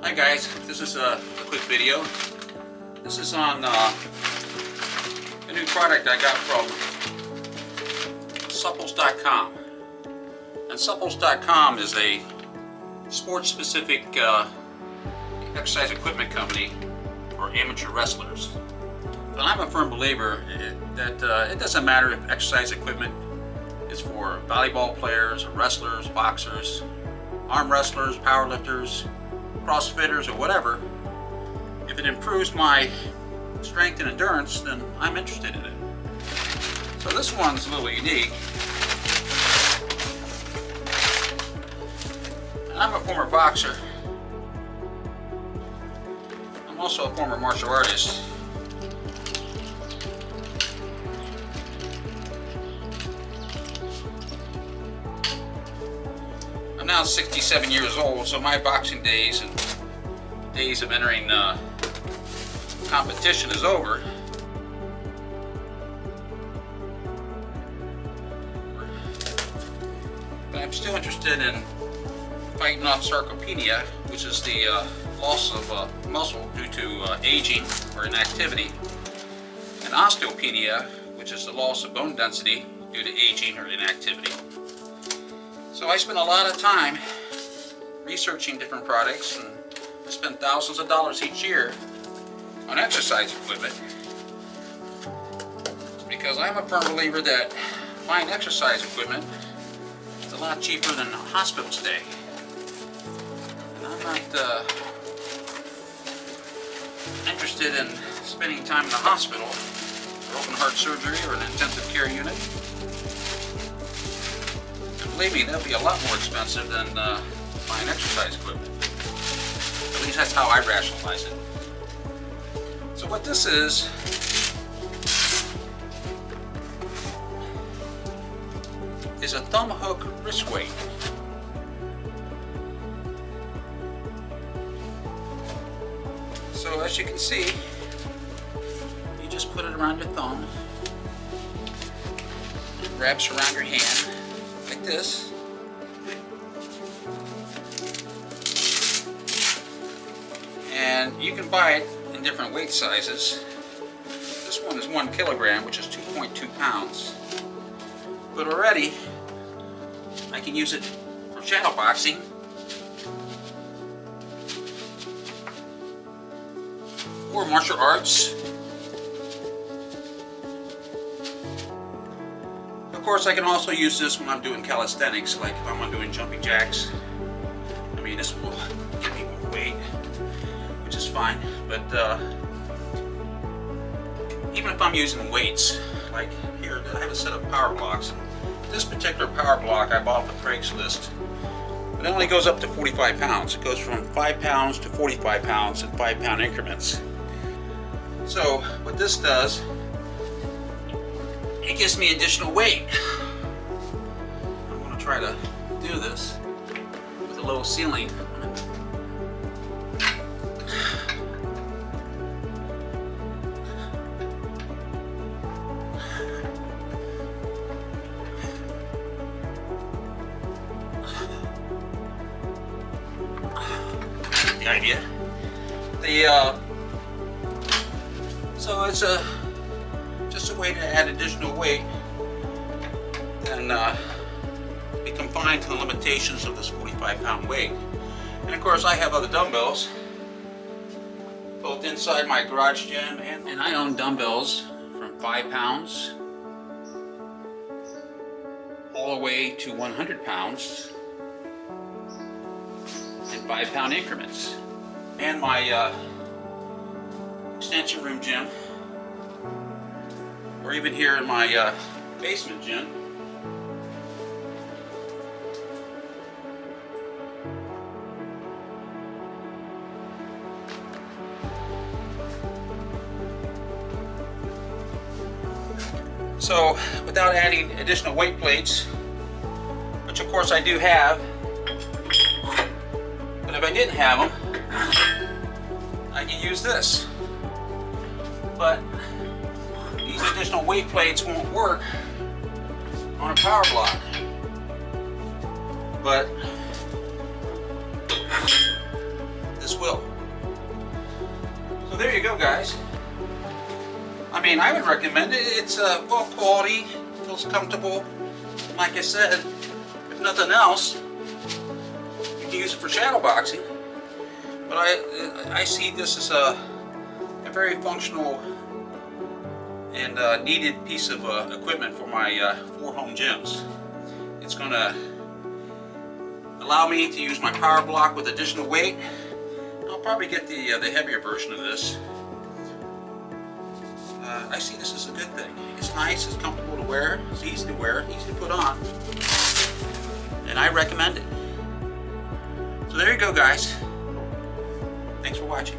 Hi guys, this is a quick video. This is on a new product I got from Suples.com. And Suples.com is a sports-specific exercise equipment company for amateur wrestlers. But I'm a firm believer that it doesn't matter if exercise equipment is for volleyball players, wrestlers, boxers, arm wrestlers, powerlifters, crossfitters, or whatever. If it improves my strength and endurance, then I'm interested in it. So this one's a little unique. I'm a former boxer. I'm also a former martial artist. I'm now 67 years old, so my boxing days and days of entering competition is over. But I'm still interested in fighting off sarcopenia, which is the loss of muscle due to aging or inactivity, and osteopenia, which is the loss of bone density due to aging or inactivity. So I spend a lot of time researching different products, and I spend thousands of dollars each year on exercise equipment because I'm a firm believer that buying exercise equipment is a lot cheaper than a hospital stay. And I'm not interested in spending time in the hospital for open heart surgery or an intensive care unit. Believe me, that'd be a lot more expensive than buying exercise equipment. At least that's how I rationalize it. So what this is a thumb hook wrist weight. So as you can see, you just put it around your thumb. It wraps around your hand like this. And you can buy it in different weight sizes. This one is 1 kilogram, which is 2.2 pounds. But already, I can use it for shadow boxing, or martial arts. Of course, I can also use this when I'm doing calisthenics, like if I'm doing jumping jacks. I mean, this will give me more weight, which is fine. But even if I'm using weights, like here, I have a set of power blocks. This particular power block I bought off the Craigslist. It only goes up to 45 pounds. It goes from 5 pounds to 45 pounds in 5-pound increments. So what this does, it gives me additional weight. I'm going to try to do this with a low ceiling. The idea. So it's just a way to add additional weight and be confined to the limitations of this 45-pound weight. And of course, I have other dumbbells, both inside my garage gym, and I own dumbbells from 5 pounds all the way to 100 pounds in 5-pound increments. And my extension room gym, or even here in my basement gym. So without adding additional weight plates, which of course I do have, but if I didn't have them, I can use this. But these additional weight plates won't work on a power block. But this this will. So there you go, guys. I mean, I would recommend it. It's well quality, feels comfortable. And like I said, if nothing else, you can use it for shadow boxing. But I see this as a very functional and needed piece of equipment for my 4 home gyms. It's going to allow me to use my power block with additional weight. I'll probably get the heavier version of this. I see this as a good thing. It's nice, it's comfortable to wear, it's easy to wear, easy to put on, and I recommend it. So there you go, guys. Thanks for watching.